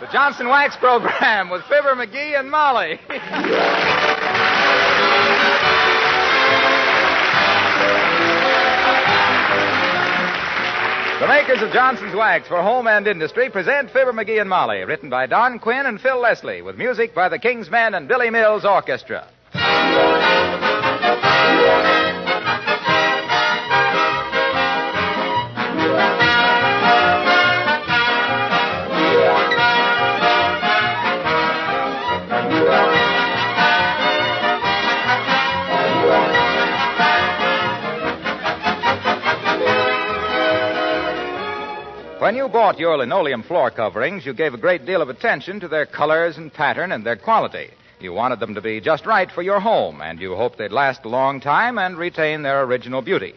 The Johnson Wax Program with Fibber McGee and Molly. The makers of Johnson's Wax for home and industry present Fibber McGee and Molly, written by Don Quinn and Phil Leslie, with music by the King's Men and Billy Mills Orchestra. When you bought your linoleum floor coverings, you gave a great deal of attention to their colors and pattern and their quality. You wanted them to be just right for your home, and you hoped they'd last a long time and retain their original beauty.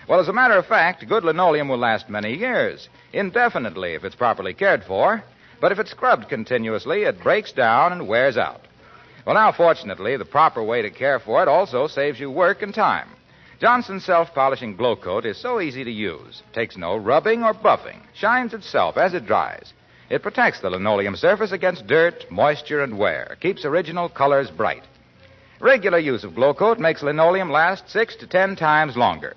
Well, as a matter of fact, good linoleum will last many years, indefinitely if it's properly cared for. But if it's scrubbed continuously, it breaks down and wears out. Well, now, fortunately, the proper way to care for it also saves you work and time. Johnson's self-polishing glow coat is so easy to use. Takes no rubbing or buffing. Shines itself as it dries. It protects the linoleum surface against dirt, moisture, and wear. Keeps original colors bright. Regular use of glow coat makes linoleum last 6 to 10 times longer.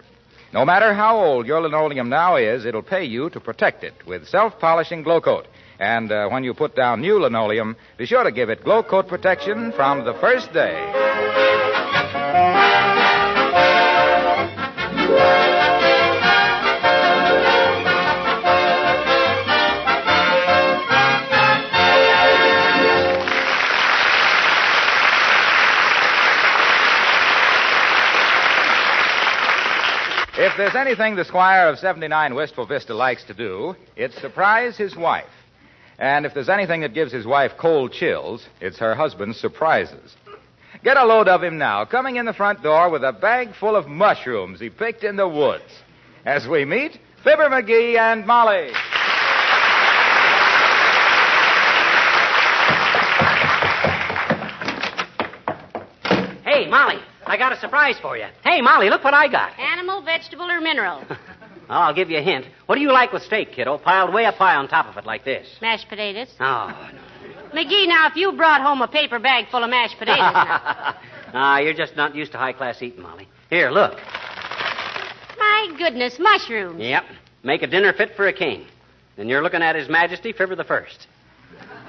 No matter how old your linoleum now is, it'll pay you to protect it with self-polishing glow coat. And when you put down new linoleum, be sure to give it glow coat protection from the first day. If there's anything the squire of 79 Wistful Vista likes to do, it's surprise his wife. And if there's anything that gives his wife cold chills, it's her husband's surprises. Get a load of him now, coming in the front door with a bag full of mushrooms he picked in the woods. As we meet, Fibber McGee and Molly. Hey, Molly, I got a surprise for you. Hey, Molly, look what I got. Animal, vegetable, or mineral? I'll give you a hint. What do you like with steak, kiddo? Piled way up high on top of it like this. Mashed potatoes. Oh, no. McGee, now, if you brought home a paper bag full of mashed potatoes now. You're just not used to high-class eating, Molly. Here, look. My goodness, mushrooms. Yep. Make a dinner fit for a king. And you're looking at His Majesty Fibber the First.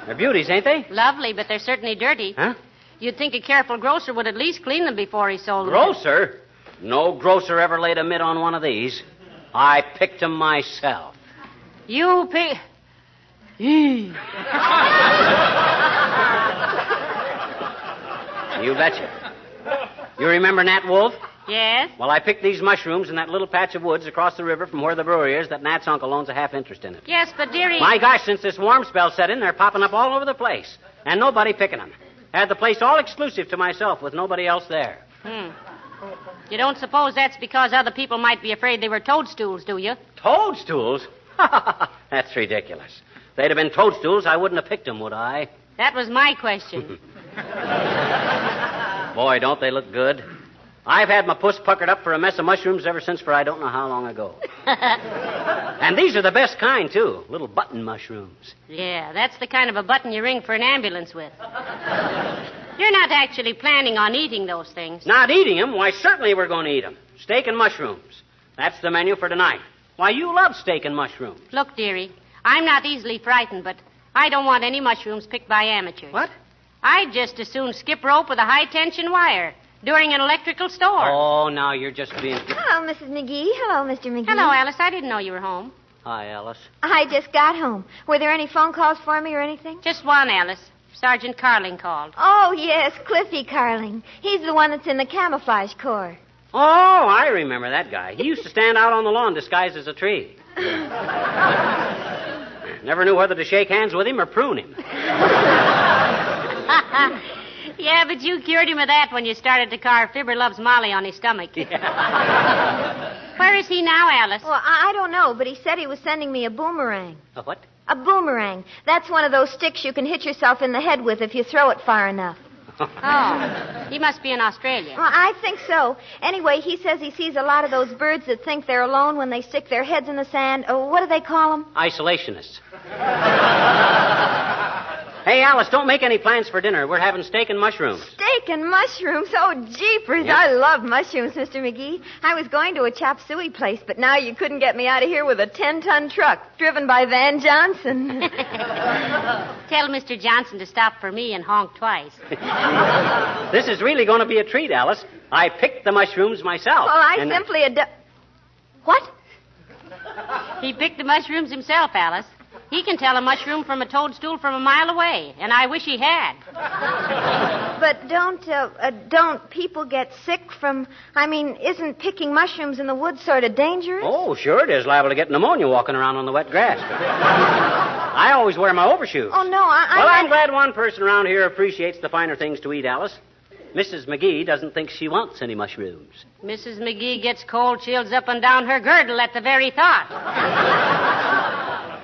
They're beauties, ain't they? Lovely, but they're certainly dirty. Huh? You'd think a careful grocer would at least clean them before he sold them. Grocer? No grocer ever laid a mitt on one of these. I picked them myself. You pick... You betcha. You remember Nat Wolf? Yes? Well, I picked these mushrooms in that little patch of woods across the river from where the brewery is that Nat's uncle owns a half interest in it. Yes, but dearie... My gosh, since this warm spell set in, they're popping up all over the place. And nobody picking them. Had the place all exclusive to myself with nobody else there. You don't suppose that's because other people might be afraid they were toadstools, do you? Toadstools? That's ridiculous. If they'd have been toadstools, I wouldn't have picked them, would I? That was my question. Boy, don't they look good. I've had my puss puckered up for a mess of mushrooms ever since for I don't know how long ago. And these are the best kind, too. Little button mushrooms. Yeah, that's the kind of a button you ring for an ambulance with. You're not actually planning on eating those things. Not eating them? Why, certainly we're going to eat them. Steak and mushrooms. That's the menu for tonight. Why, you love steak and mushrooms. Look, dearie, I'm not easily frightened, but I don't want any mushrooms picked by amateurs. What? I'd just as soon skip rope with a high-tension wire during an electrical storm. Oh, now you're just being... Hello, Mrs. McGee. Hello, Mr. McGee. Hello, Alice. I didn't know you were home. Hi, Alice. I just got home. Were there any phone calls for me or anything? Just one, Alice. Sergeant Carling called. Oh, yes, Cliffy Carling. He's the one that's in the camouflage corps. Oh, I remember that guy. He used to stand out on the lawn disguised as a tree. Never knew whether to shake hands with him or prune him. Yeah, but you cured him of that when you started to carve Fibber Loves Molly on his stomach. Yeah. Where is he now, Alice? Well, I don't know, but he said he was sending me a boomerang. A what? A boomerang. That's one of those sticks you can hit yourself in the head with if you throw it far enough. Oh, he must be in Australia. Well, I think so. Anyway, he says he sees a lot of those birds that think they're alone when they stick their heads in the sand. Oh, what do they call them? Isolationists. Hey, Alice, don't make any plans for dinner. We're having steak and mushrooms. Steak and mushrooms? Oh, jeepers. Yep. I love mushrooms, Mr. McGee. I was going to a chop suey place, but now you couldn't get me out of here with a 10-ton truck driven by Van Johnson. Tell Mr. Johnson to stop for me and honk twice. This is really going to be a treat, Alice. I picked the mushrooms myself. Well, I simply What? He picked the mushrooms himself, Alice. He can tell a mushroom from a toadstool from a mile away, and I wish he had. But don't people get sick from... isn't picking mushrooms in the woods sort of dangerous? Oh, sure it is. Liable to get pneumonia walking around on the wet grass. I always wear my overshoes. Oh, no, I'm glad one person around here appreciates the finer things to eat, Alice. Mrs. McGee doesn't think she wants any mushrooms. Mrs. McGee gets cold chills up and down her girdle at the very thought.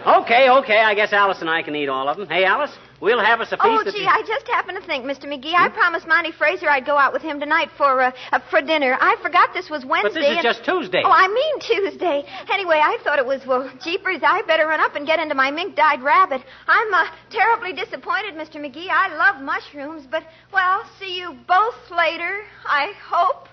Okay. I guess Alice and I can eat all of them. Hey, Alice, we'll have us a feast. Oh, gee, I just happened to think, Mr. McGee, I promised Monty Fraser I'd go out with him tonight for dinner. I forgot this was Wednesday. But this is just Tuesday. Oh, I mean Tuesday. Anyway, I thought it was, jeepers, I better run up and get into my mink-dyed rabbit. I'm terribly disappointed, Mr. McGee. I love mushrooms, but, see you both later, I hope.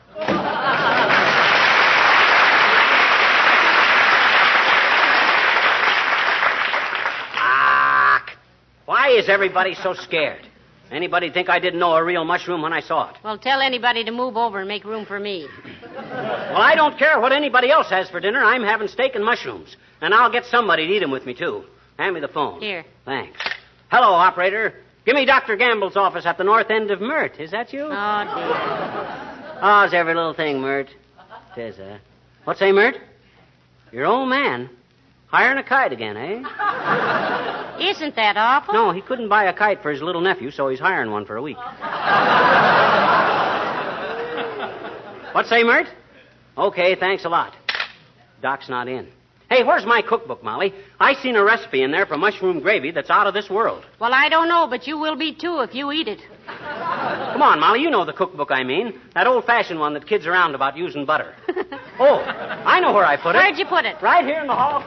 Why is everybody so scared? Anybody think I didn't know a real mushroom when I saw it? Well, tell anybody to move over and make room for me. Well, I don't care what anybody else has for dinner. I'm having steak and mushrooms. And I'll get somebody to eat them with me, too. Hand me the phone. Here. Thanks. Hello, operator. Give me Dr. Gamble's office at the north end of Mert. Is that you? Oh, dear. How's every little thing, Mert? Tis, What say, Mert? Your old man? Hiring a kite again, eh? Isn't that awful? No, he couldn't buy a kite for his little nephew, so he's hiring one for a week. What say, Mert? Okay, thanks a lot. Doc's not in. Hey, where's my cookbook, Molly? I seen a recipe in there for mushroom gravy that's out of this world. Well, I don't know, but you will be, too, if you eat it. Come on, Molly, you know the cookbook I mean. That old-fashioned one that kids around about using butter. Oh, I know where I put it. Where'd you put it? Right here in the hall.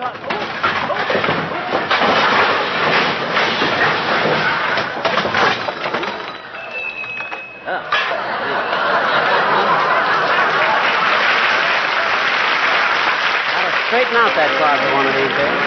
Gotta straighten out that closet one of these days.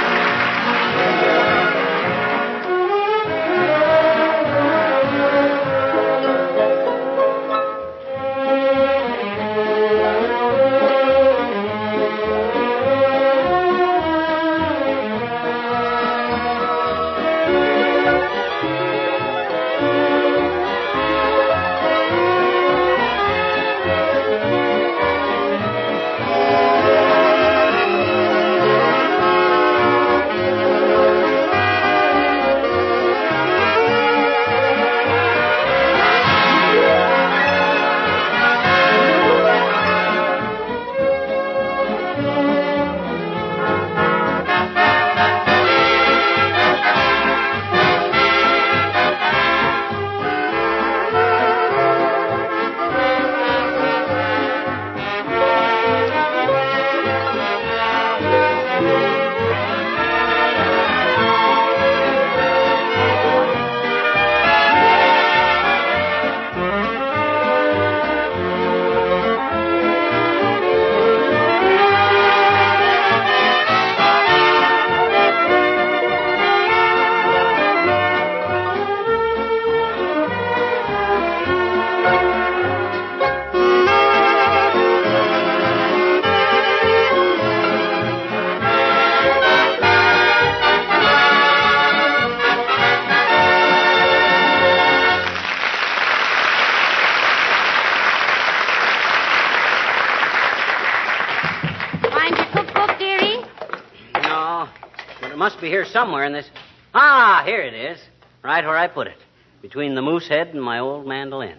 Must be here somewhere in this. Ah, here it is. Right where I put it. Between the moose head and my old mandolin.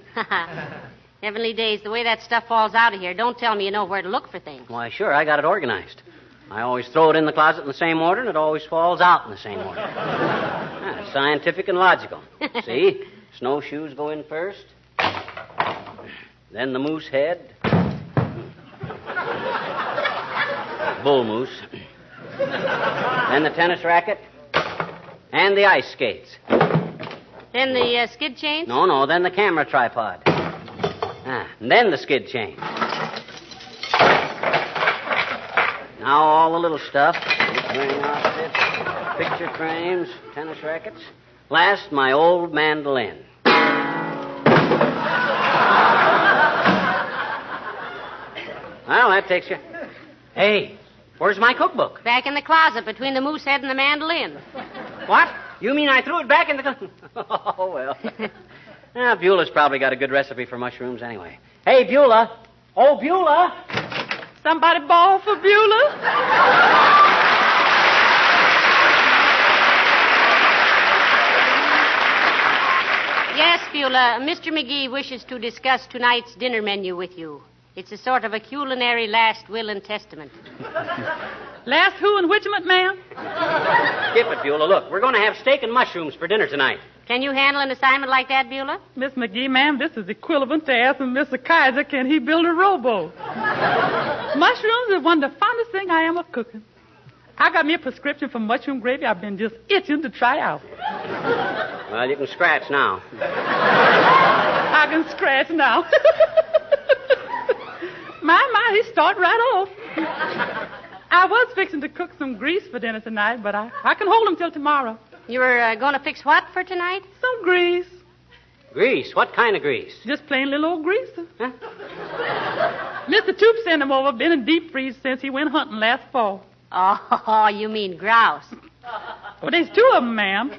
Heavenly days, the way that stuff falls out of here. Don't tell me you know where to look for things. Why, sure, I got it organized. I always throw it in the closet in the same order, and it always falls out in the same order. Scientific and logical. See? Snowshoes go in first. Then the moose head. Bull moose. Then the tennis racket. And the ice skates. Then the skid chains? No, then the camera tripod. And then the skid chain. Now all the little stuff. Ring outfit, picture frames, tennis rackets. Last, my old mandolin. Well, that takes you. Hey, where's my cookbook? Back in the closet between the moose head and the mandolin. What? You mean I threw it back in the... Oh, well. Beulah's probably got a good recipe for mushrooms anyway. Hey, Beulah. Oh, Beulah. Somebody bawl for Beulah? Yes, Beulah. Mr. McGee wishes to discuss tonight's dinner menu with you. It's a sort of a culinary last will and testament. Last who and whichment, ma'am? Skip it, Beulah. Look, we're going to have steak and mushrooms for dinner tonight. Can you handle an assignment like that, Beulah? Miss McGee, ma'am, this is equivalent to asking Mr. Kaiser, can he build a rowboat? Mushrooms is one of the fondest things I am of cooking. I got me a prescription for mushroom gravy I've been just itching to try out. Well, you can scratch now. I can scratch now. My, he start right off. I was fixing to cook some grease for dinner tonight, but I can hold him till tomorrow. You were going to fix what for tonight? Some grease. Grease? What kind of grease? Just plain little old grease. Huh? Mr. Toop sent him over. Been in deep freeze since he went hunting last fall. Oh, you mean grouse. Well, there's two of them, ma'am.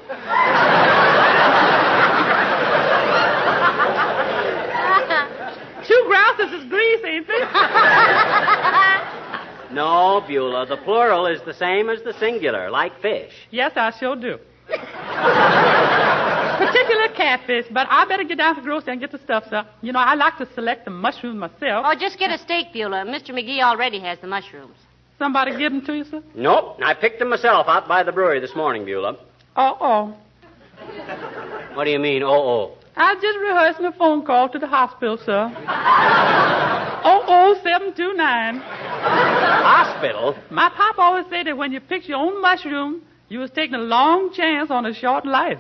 Two grouses is grease, ain't they? No, Beulah. The plural is the same as the singular, like fish. Yes, I sure do. Particular catfish, but I better get down to the grocery and get the stuff, sir. You know, I like to select the mushrooms myself. Oh, just get a steak, Beulah. Mr. McGee already has the mushrooms. Somebody give them to you, sir? Nope. I picked them myself out by the brewery this morning, Beulah. Oh. What do you mean, oh? I just rehearsing a phone call to the hospital, sir. 00729. Hospital? My pop always said that when you pick your own mushroom, you was taking a long chance on a short life.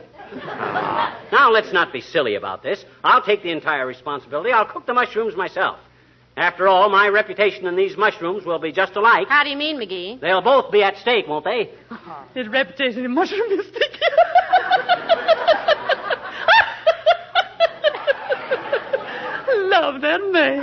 Now, let's not be silly about this. I'll take the entire responsibility. I'll cook the mushrooms myself. After all, my reputation and these mushrooms will be just alike. How do you mean, McGee? They'll both be at stake, won't they? His reputation in mushroom is sticky. Love that man.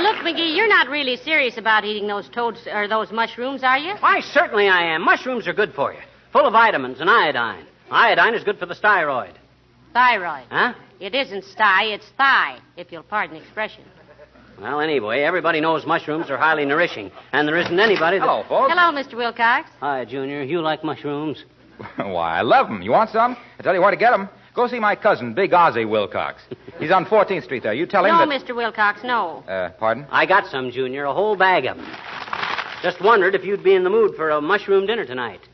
Look, McGee, you're not really serious about eating those those mushrooms, are you? Why, certainly I am. Mushrooms are good for you. Full of vitamins and iodine. Iodine is good for the thyroid. Thyroid. Huh? It isn't sty, it's thigh, if you'll pardon the expression. Well, anyway, everybody knows mushrooms are highly nourishing, and there isn't anybody that... Hello, folks. Hello, Mr. Wilcox. Hi, Junior. You like mushrooms? Why, I love them. You want some? I tell you where to get them. Go see my cousin, Big Ozzie Wilcox. He's on 14th Street there. You tell him No, that... Mr. Wilcox, no. Pardon? I got some, Junior. A whole bag of them. Just wondered if you'd be in the mood for a mushroom dinner tonight.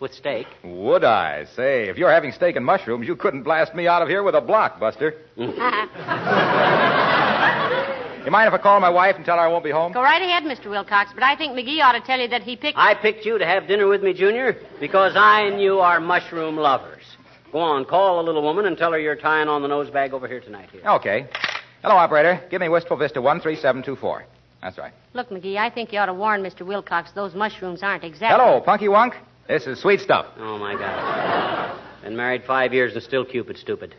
With steak. Would I? Say, if you're having steak and mushrooms, you couldn't blast me out of here with a blockbuster. You mind if I call my wife and tell her I won't be home? Go right ahead, Mr. Wilcox, but I think McGee ought to tell you that he picked... I picked you to have dinner with me, Junior, because I and you are mushroom lovers. Go on, call the little woman and tell her you're tying on the nose bag over here tonight. Here. Okay. Hello, operator. Give me Wistful Vista 13724. That's right. Look, McGee, I think you ought to warn Mr. Wilcox those mushrooms aren't exactly... Hello, Punky Wunk. This is sweet stuff. Oh, my God. Been married 5 years and still Cupid stupid.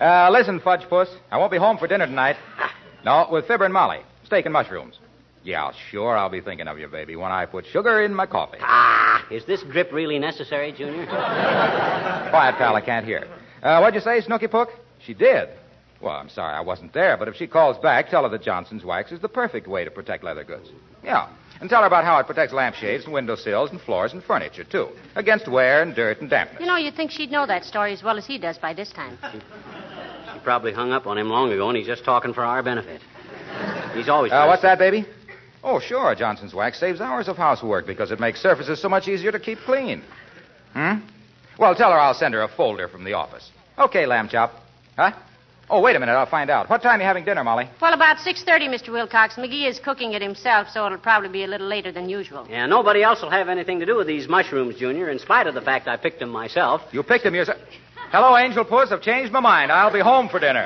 Listen, Fudge Puss. I won't be home for dinner tonight. No, with Fibber and Molly. Steak and mushrooms. Yeah, sure, I'll be thinking of you, baby, when I put sugar in my coffee. Is this drip really necessary, Junior? Quiet, pal, I can't hear. What'd you say, Snooky Pook? She did. Well, I'm sorry I wasn't there, but if she calls back, tell her that Johnson's wax is the perfect way to protect leather goods. Yeah, and tell her about how it protects lampshades and windowsills and floors and furniture, too, against wear and dirt and dampness. You know, you'd think she'd know that story as well as he does by this time. She probably hung up on him long ago, and he's just talking for our benefit. He's always... what's that, baby? Oh, sure, Johnson's wax saves hours of housework because it makes surfaces so much easier to keep clean. Well, tell her I'll send her a folder from the office. Okay, Lamb Chop. Huh? Oh, wait a minute. I'll find out. What time are you having dinner, Molly? Well, about 6:30, Mr. Wilcox. McGee is cooking it himself, so it'll probably be a little later than usual. Yeah, nobody else will have anything to do with these mushrooms, Junior, in spite of the fact I picked them myself. You picked them yourself. Hello, Angel Puss. I've changed my mind. I'll be home for dinner.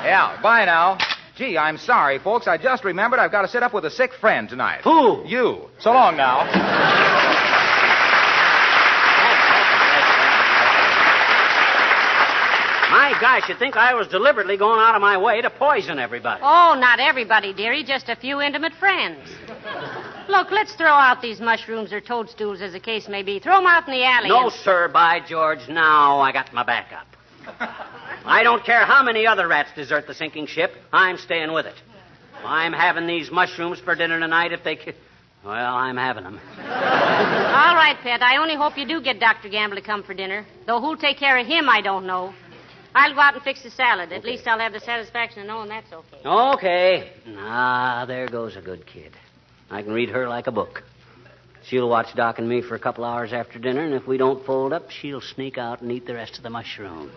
Yeah, bye now. Gee, I'm sorry, folks. I just remembered I've got to sit up with a sick friend tonight. Who? You. So long now. My gosh, you'd think I was deliberately going out of my way to poison everybody. Oh, not everybody, dearie. Just a few intimate friends. Look, let's throw out these mushrooms or toadstools, as the case may be. Throw them out in the alley. No, sir, by George. Now I got my back up. I don't care how many other rats desert the sinking ship. I'm staying with it. I'm having these mushrooms for dinner tonight if they... Well, I'm having them. All right, Pet. I only hope you do get Dr. Gamble to come for dinner. Though who'll take care of him, I don't know. I'll go out and fix the salad. At least I'll have the satisfaction of knowing that's okay. Okay. Ah, there goes a good kid. I can read her like a book. She'll watch Doc and me for a couple hours after dinner, and if we don't fold up, she'll sneak out and eat the rest of the mushrooms.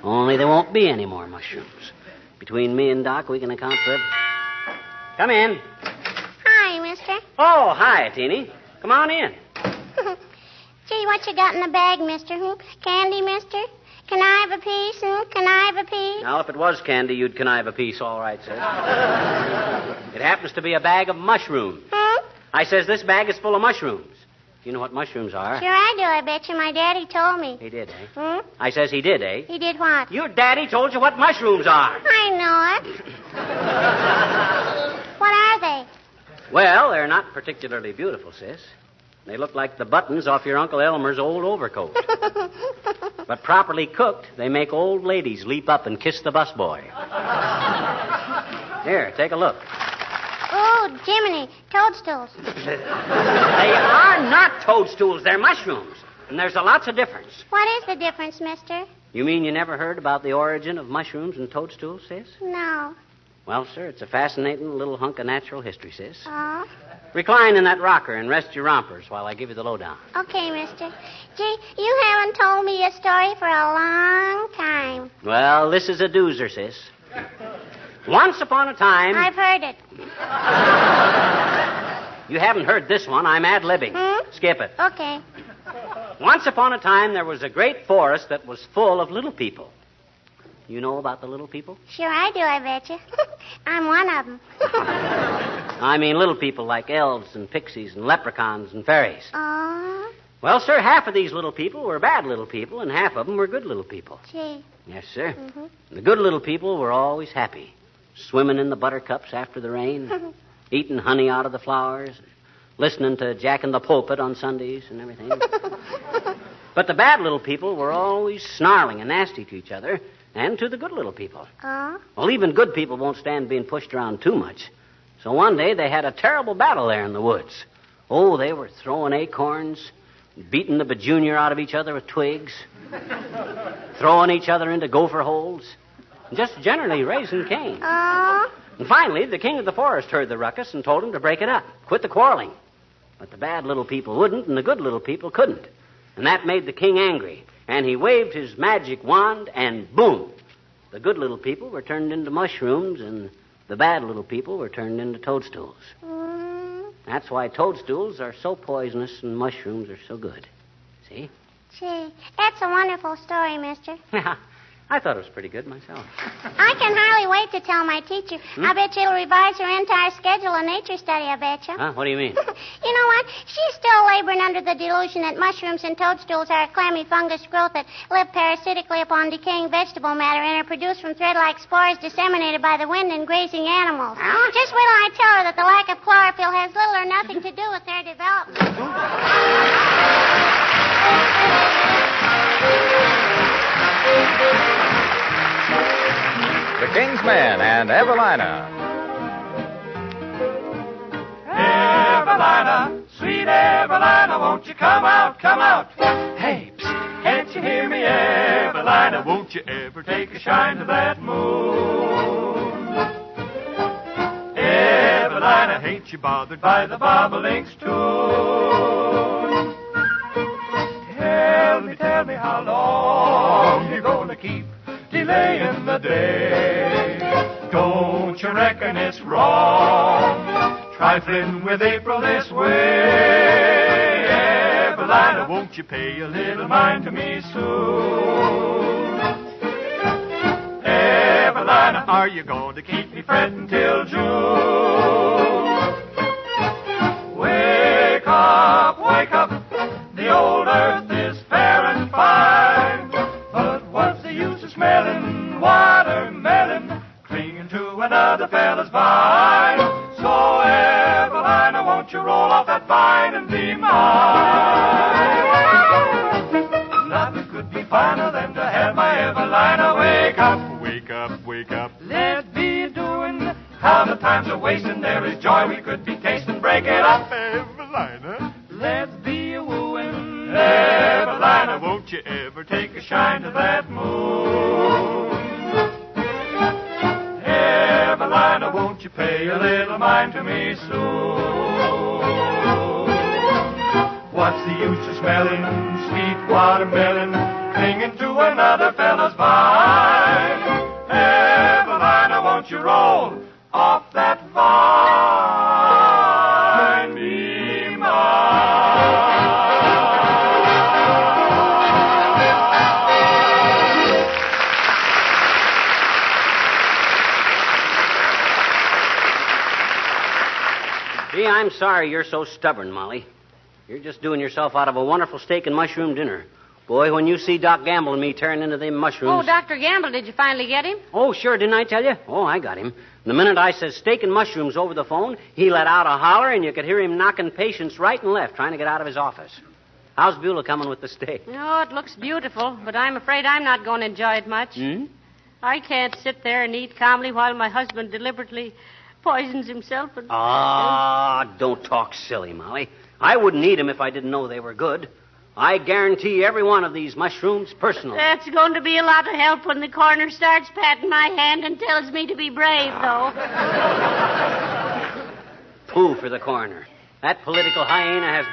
Only there won't be any more mushrooms. Between me and Doc, we can account for it. Come in. Hi, mister. Oh, hi, Teeny. Come on in. Gee, what you got in the bag, mister? Candy, mister? Can I have a piece? Can I have a piece? Now, if it was candy, you'd connive a piece, all right, sir. It happens to be a bag of mushrooms. I says this bag is full of mushrooms. You know what mushrooms are? Sure I do, I bet you. My daddy told me. He did, eh? I says he did, eh? He did what? Your daddy told you what mushrooms are. I know it. What are they? Well, they're not particularly beautiful, sis. They look like the buttons off your Uncle Elmer's old overcoat. But properly cooked, they make old ladies leap up and kiss the busboy. Here, take a look. Oh, Jiminy, toadstools. They are not toadstools. They're mushrooms. And there's a lots of difference. What is the difference, mister? You mean you never heard about the origin of mushrooms and toadstools, sis? No. Well, sir, it's a fascinating little hunk of natural history, sis. Oh? Recline in that rocker and rest your rompers while I give you the lowdown. Okay, mister. Gee, you haven't told me a story for a long time. Well, this is a doozer, sis. Once upon a time... I've heard it. You haven't heard this one. I'm ad-libbing. Skip it. Okay. Once upon a time, there was a great forest that was full of little people. You know about the little people? Sure I do, I bet you. I'm one of them. I mean little people like elves and pixies and leprechauns and fairies. Oh? Well, sir, half of these little people were bad little people, and half of them were good little people. Gee. Yes, sir. The good little people were always happy, swimming in the buttercups after the rain, eating honey out of the flowers, listening to Jack in the Pulpit on Sundays and everything. But the bad little people were always snarling and nasty to each other and to the good little people. Oh? Well, even good people won't stand being pushed around too much. So one day they had a terrible battle there in the woods. Oh, they were throwing acorns, beating the bajunior out of each other with twigs, throwing each other into gopher holes, and just generally raising Cain. Oh? And finally, the king of the forest heard the ruckus and told him to break it up, quit the quarreling. But the bad little people wouldn't, and the good little people couldn't. And that made the king angry. And he waved his magic wand, and boom! The good little people were turned into mushrooms, and the bad little people were turned into toadstools. That's why toadstools are so poisonous and mushrooms are so good. See? Gee, that's a wonderful story, mister. I thought it was pretty good myself. I can hardly wait to tell my teacher. I bet you it'll revise her entire schedule of nature study, I bet you. Huh? What do you mean? You know what? She's still laboring under the delusion that mushrooms and toadstools are a clammy fungus growth that live parasitically upon decaying vegetable matter and are produced from thread-like spores disseminated by the wind and grazing animals. Just wait till I tell her that the lack of chlorophyll has little or nothing to do with their development. The King's Men and Evelina. Evelina, sweet Evelina, won't you come out, come out? Hey, psst, can't you hear me, Evelina? Won't you ever take a shine to that moon? Evelina, ain't you bothered by the bobolink's tune? Tell me how long you're gonna keep delaying the day. Don't you reckon it's wrong, trifling with April this way? Evelina, won't you pay a little mind to me soon? Evelina, are you going to keep me fretting till June? Wake up, the old earth is fair and fine. But what's the use of smelling watermelon, clinging to another fella's vine? So Evelina, won't you roll off that vine and be mine? Nothing could be finer than to have my Evelina. Wake up, wake up, wake up. Let's be doing. How the time's a wasting, there is joy we could be tasting. Break it up, Evelina. Let's be a wooing. Evelina, won't you ever take a shine to that moon? Evelina, won't you pay a little mind to me soon? What's the use of smelling sweet watermelon, clinging to another fella's vine? Evelina, won't you roll off that vine, be mine? Gee, I'm sorry you're so stubborn, Molly. You're just doing yourself out of a wonderful steak and mushroom dinner. Boy, when you see Doc Gamble and me turn into them mushrooms... Oh, Dr. Gamble, did you finally get him? Oh, sure, didn't I tell you? Oh, I got him. The minute I said steak and mushrooms over the phone, he let out a holler, and you could hear him knocking patients right and left, trying to get out of his office. How's Beulah coming with the steak? Oh, it looks beautiful, but I'm afraid I'm not going to enjoy it much. I can't sit there and eat calmly while my husband deliberately poisons himself and... Don't talk silly, Molly. I wouldn't eat them if I didn't know they were good. I guarantee every one of these mushrooms personally. That's going to be a lot of help when the coroner starts patting my hand and tells me to be brave, though. Pooh for the coroner. That political hyena has...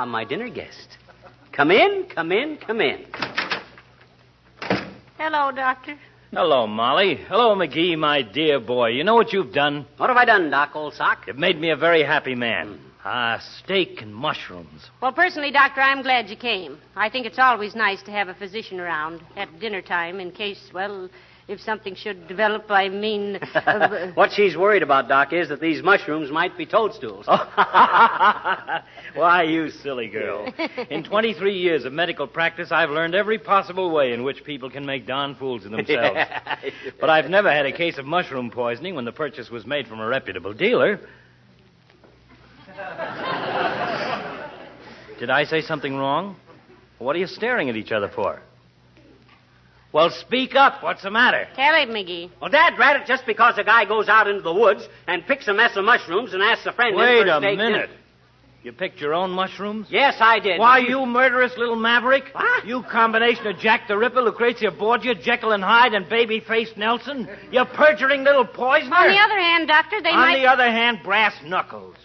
my dinner guest. Come in, come in, come in. Hello, Doctor. Hello, Molly. Hello, McGee, my dear boy. You know what you've done? What have I done, Doc, old sock? You've made me a very happy man. Steak and mushrooms. Well, personally, Doctor, I'm glad you came. I think it's always nice to have a physician around at dinner time in case, well, if something should develop, I mean... What she's worried about, Doc, is that these mushrooms might be toadstools. Why, you silly girl. In 23 years of medical practice, I've learned every possible way in which people can make darn fools of themselves. But I've never had a case of mushroom poisoning when the purchase was made from a reputable dealer. Did I say something wrong? What are you staring at each other for? Well, speak up. What's the matter? Tell him, McGee. Well, Dad, rat it, just because a guy goes out into the woods and picks a mess of mushrooms and asks a friend... Wait in for a steak minute. You picked your own mushrooms? Yes, I did. Why, you murderous little maverick? What? You combination of Jack the Ripper, Lucrezia Borgia, Jekyll and Hyde, and baby-faced Nelson? You perjuring little poisoner? On the other hand, Doctor, they might... On the other hand, brass knuckles.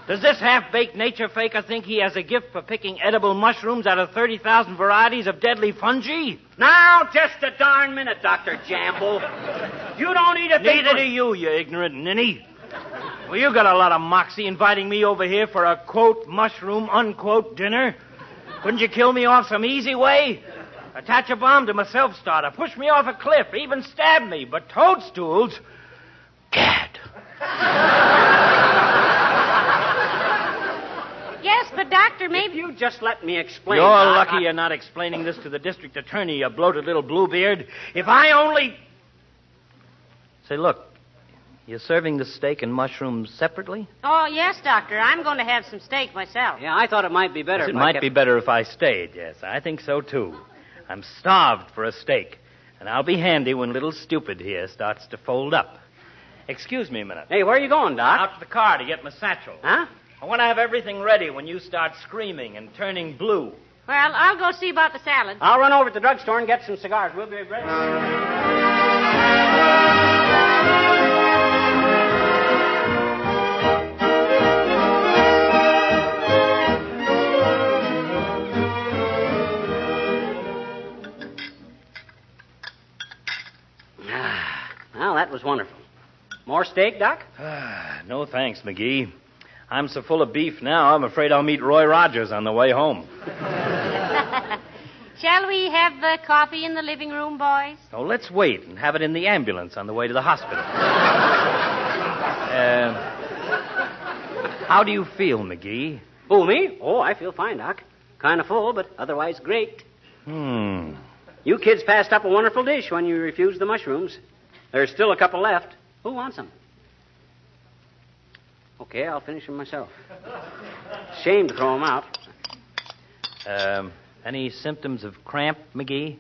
Does this half-baked nature faker think he has a gift for picking edible mushrooms out of 30,000 varieties of deadly fungi? Now, just a darn minute, Dr. Jamble. You don't eat a thing... Neither do you, you ignorant ninny. Well, you got a lot of moxie inviting me over here for a, quote, mushroom, unquote, dinner. Couldn't you kill me off some easy way? Attach a bomb to my self-starter, push me off a cliff, even stab me. But toadstools... Gad. Yes, but Doctor, maybe... If you just let me explain... You're Doc, lucky you're not explaining this to the district attorney, you bloated little bluebeard. If I only... Say, look, you're serving the steak and mushrooms separately? Oh, yes, Doctor. I'm going to have some steak myself. Yeah, I thought it might be better Yes, if it I might kept... be better if I stayed, yes. I think so, too. I'm starved for a steak, and I'll be handy when little stupid here starts to fold up. Excuse me a minute. Hey, where are you going, Doc? Out to the car to get my satchel. Huh? I want to have everything ready when you start screaming and turning blue. Well, I'll go see about the salad. I'll run over to the drugstore and get some cigars. We'll be ready. Well, that was wonderful. More steak, Doc? No thanks, McGee. I'm so full of beef now, I'm afraid I'll meet Roy Rogers on the way home. Shall we have coffee in the living room, boys? Oh, let's wait and have it in the ambulance on the way to the hospital. How do you feel, McGee? Oh, me? Oh, I feel fine, Doc. Kind of full, but otherwise great. You kids passed up a wonderful dish when you refused the mushrooms. There's still a couple left. Who wants them? Okay, I'll finish them myself. Shame to throw them out. Any symptoms of cramp, McGee?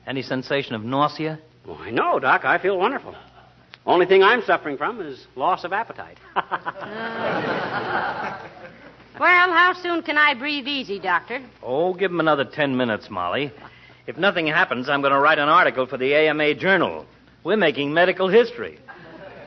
Any sensation of nausea? Oh, I know, Doc. I feel wonderful. Only thing I'm suffering from is loss of appetite. Well, how soon can I breathe easy, Doctor? Oh, give him another 10 minutes, Molly. If nothing happens, I'm going to write an article for the AMA Journal. We're making medical history.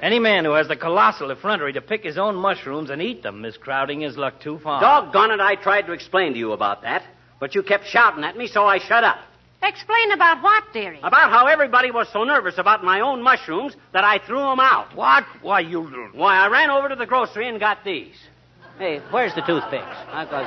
Any man who has the colossal effrontery to pick his own mushrooms and eat them is crowding his luck too far. Doggone it, I tried to explain to you about that, but you kept shouting at me, so I shut up. Explain about what, dearie? About how everybody was so nervous about my own mushrooms that I threw them out. What? Why, you... Why, I ran over to the grocery and got these. Hey, where's the toothpicks? I've got...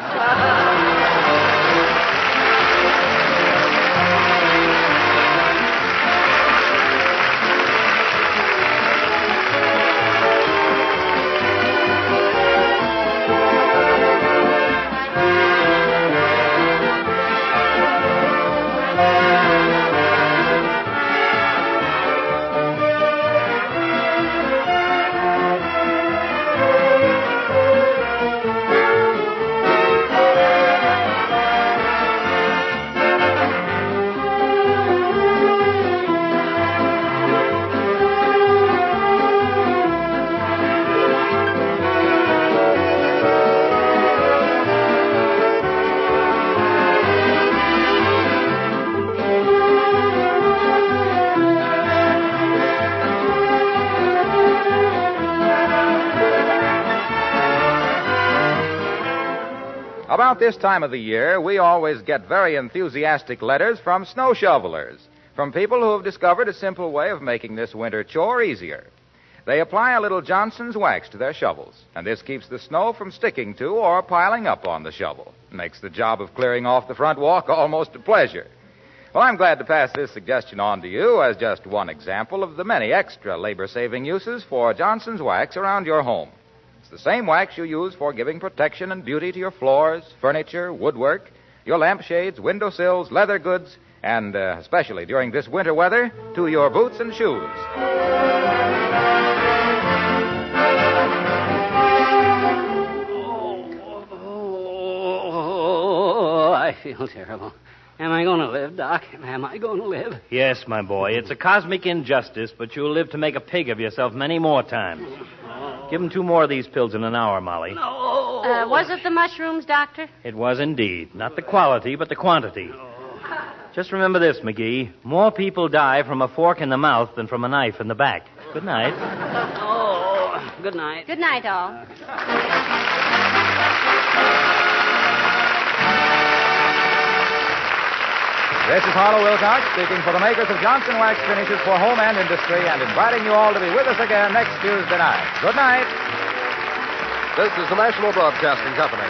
About this time of the year, we always get very enthusiastic letters from snow shovelers, from people who have discovered a simple way of making this winter chore easier. They apply a little Johnson's wax to their shovels, and this keeps the snow from sticking to or piling up on the shovel. Makes the job of clearing off the front walk almost a pleasure. Well, I'm glad to pass this suggestion on to you as just one example of the many extra labor-saving uses for Johnson's wax around your home. It's the same wax you use for giving protection and beauty to your floors, furniture, woodwork, your lampshades, windowsills, leather goods, and especially during this winter weather, to your boots and shoes. Oh, I feel terrible. Am I going to live, Doc? Am I going to live? Yes, my boy. It's a cosmic injustice, but you'll live to make a pig of yourself many more times. Give him 2 more of these pills in an hour, Molly. No. Was it the mushrooms, Doctor? It was indeed. Not the quality, but the quantity. Just remember this, McGee. More people die from a fork in the mouth than from a knife in the back. Good night. Oh, good night. Good night, all. This is Harlow Wilcox speaking for the makers of Johnson Wax Finishes for Home and Industry and inviting you all to be with us again next Tuesday night. Good night. This is the National Broadcasting Company.